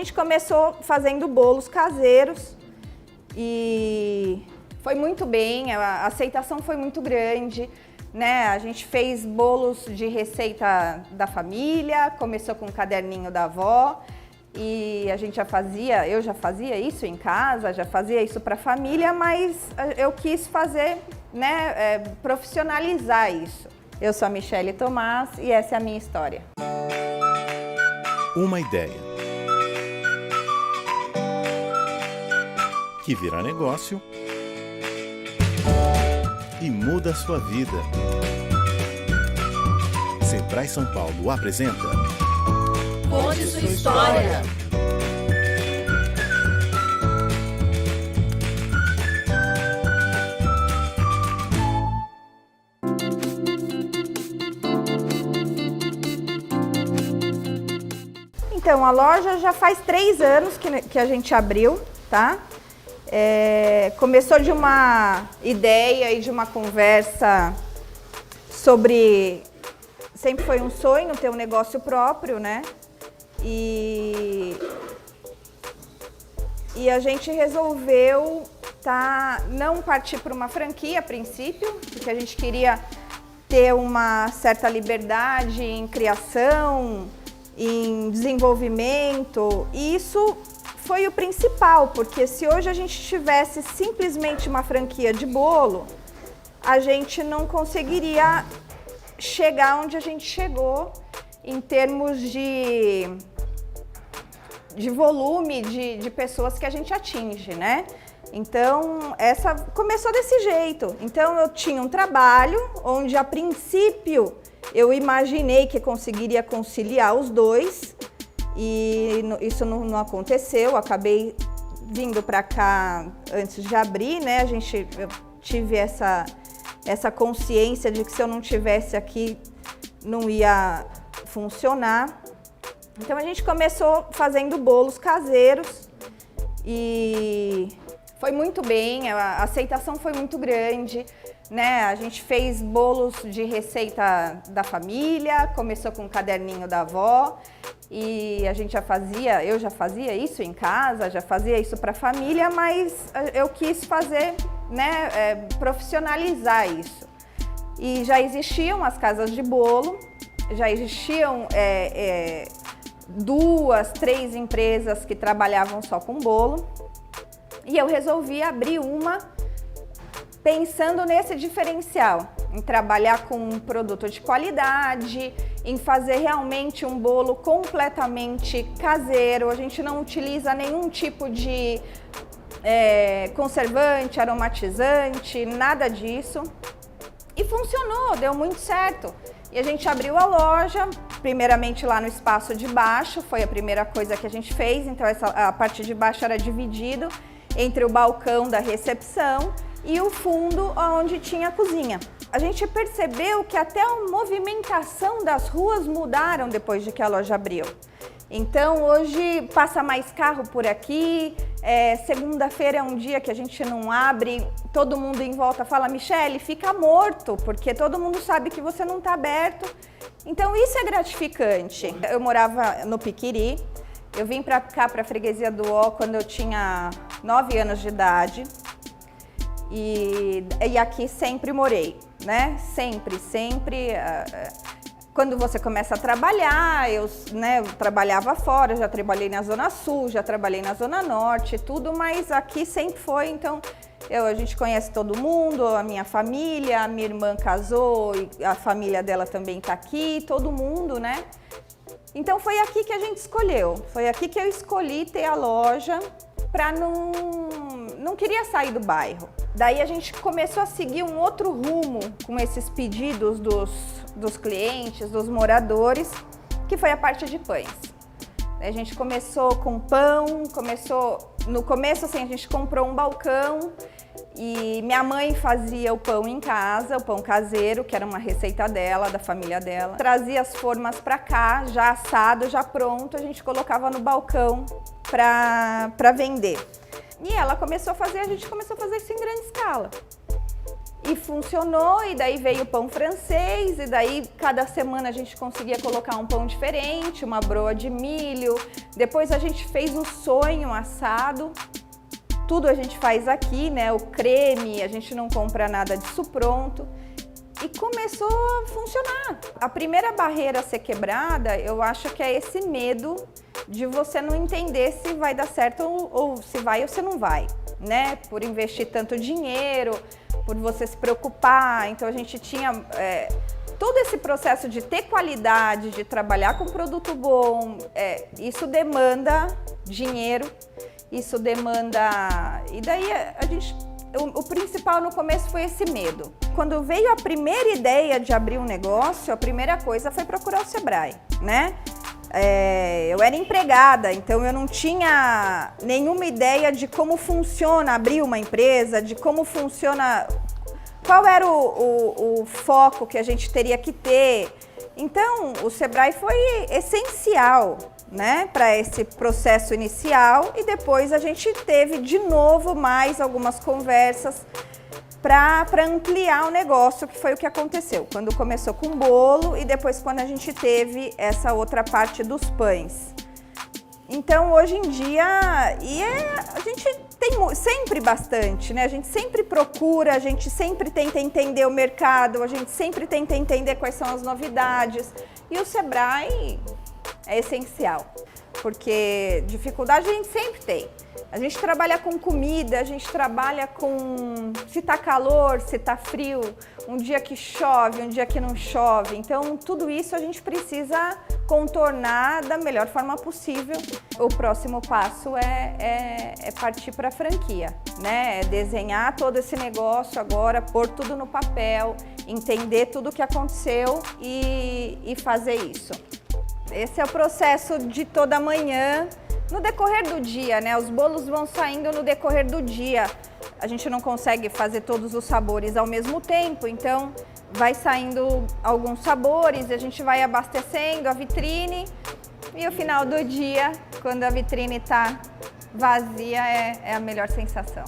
gente começou fazendo bolos caseiros e foi muito bem, a aceitação foi muito grande, né? A gente fez bolos de receita da família, começou com o caderninho da avó e eu já fazia isso em casa, já fazia isso para a família, mas eu quis fazer, né, profissionalizar isso. Eu sou a Michele Tomás e essa é a minha história. Uma ideia que vira negócio e muda a sua vida. Sebrae São Paulo apresenta Conte sua história. Então, a loja já faz 3 anos que a gente abriu, tá? Começou de uma ideia e de uma conversa sobre... Sempre foi um sonho ter um negócio próprio, né? E a gente resolveu não partir para uma franquia a princípio, porque a gente queria ter uma certa liberdade em criação, em desenvolvimento, e isso foi o principal, porque se hoje a gente tivesse simplesmente uma franquia de bolo, a gente não conseguiria chegar onde a gente chegou em termos de volume de pessoas que a gente atinge, né? Então, começou desse jeito. Então, eu tinha um trabalho onde, a princípio, eu imaginei que conseguiria conciliar os dois e isso não aconteceu. Eu acabei vindo para cá antes de abrir, né? Eu tive essa consciência de que se eu não tivesse aqui não ia funcionar. Então a gente começou fazendo bolos caseiros e foi muito bem, a aceitação foi muito grande, né? A gente fez bolos de receita da família, começou com o caderninho da avó e eu já fazia isso em casa, já fazia isso para a família, mas eu quis fazer, né, profissionalizar isso. E já existiam as casas de bolo, já existiam 2, 3 empresas que trabalhavam só com bolo. E eu resolvi abrir uma pensando nesse diferencial, em trabalhar com um produto de qualidade, em fazer realmente um bolo completamente caseiro. A gente não utiliza nenhum tipo de conservante, aromatizante, nada disso. E funcionou, deu muito certo. E a gente abriu a loja, primeiramente lá no espaço de baixo, foi a primeira coisa que a gente fez. Então a parte de baixo era dividido entre o balcão da recepção e o fundo onde tinha a cozinha. A gente percebeu que até a movimentação das ruas mudaram depois de que a loja abriu. Então hoje passa mais carro por aqui, segunda-feira é um dia que a gente não abre, todo mundo em volta fala: Michele, fica morto, porque todo mundo sabe que você não está aberto. Então isso é gratificante. Eu morava no Piquiri, eu vim para cá, para a freguesia do Ó, quando eu tinha 9 anos de idade e aqui sempre morei, né? Sempre. Quando você começa a trabalhar, eu trabalhava fora, já trabalhei na Zona Sul, já trabalhei na Zona Norte, tudo, mas aqui sempre foi. Então, a gente conhece todo mundo, a minha família, a minha irmã casou e a família dela também está aqui, todo mundo, né? Então, foi aqui que a gente escolheu, foi aqui que eu escolhi ter a loja, para não queria sair do bairro. Daí a gente começou a seguir um outro rumo com esses pedidos dos clientes, dos moradores, que foi a parte de pães. A gente começou com pão, no começo assim, a gente comprou um balcão e minha mãe fazia o pão em casa, o pão caseiro, que era uma receita dela, da família dela. Trazia as formas para cá, já assado, já pronto, a gente colocava no balcão para vender. E ela começou a fazer, a gente começou a fazer isso em grande escala. E funcionou, e daí veio o pão francês, e daí cada semana a gente conseguia colocar um pão diferente, uma broa de milho. Depois a gente fez o sonho assado. Tudo a gente faz aqui, né? O creme, a gente não compra nada disso pronto. E começou a funcionar. A primeira barreira a ser quebrada, eu acho que é esse medo de você não entender se vai dar certo ou se vai ou se não vai, né? Por investir tanto dinheiro, por você se preocupar. Então a gente tinha todo esse processo de ter qualidade, de trabalhar com produto bom, isso demanda dinheiro, isso demanda... E daí o principal no começo foi esse medo. Quando veio a primeira ideia de abrir um negócio, a primeira coisa foi procurar o Sebrae, né? Eu era empregada, então eu não tinha nenhuma ideia de como funciona abrir uma empresa, de como funciona, qual era o foco que a gente teria que ter. Então, o Sebrae foi essencial, né, para esse processo inicial, e depois a gente teve de novo mais algumas conversas para ampliar o negócio, que foi o que aconteceu quando começou com o bolo e depois quando a gente teve essa outra parte dos pães. Então, hoje em dia, a gente tem sempre bastante, né? A gente sempre procura, a gente sempre tenta entender o mercado, a gente sempre tenta entender quais são as novidades. E o Sebrae é essencial, porque dificuldade a gente sempre tem. A gente trabalha com comida, a gente trabalha com se tá calor, se tá frio, um dia que chove, um dia que não chove. Então, tudo isso a gente precisa contornar da melhor forma possível. O próximo passo é partir para a franquia, né? É desenhar todo esse negócio agora, pôr tudo no papel, entender tudo o que aconteceu e fazer isso. Esse é o processo de toda manhã. No decorrer do dia, né? Os bolos vão saindo no decorrer do dia. A gente não consegue fazer todos os sabores ao mesmo tempo, então vai saindo alguns sabores, a gente vai abastecendo a vitrine e o final do dia, quando a vitrine está vazia, é a melhor sensação.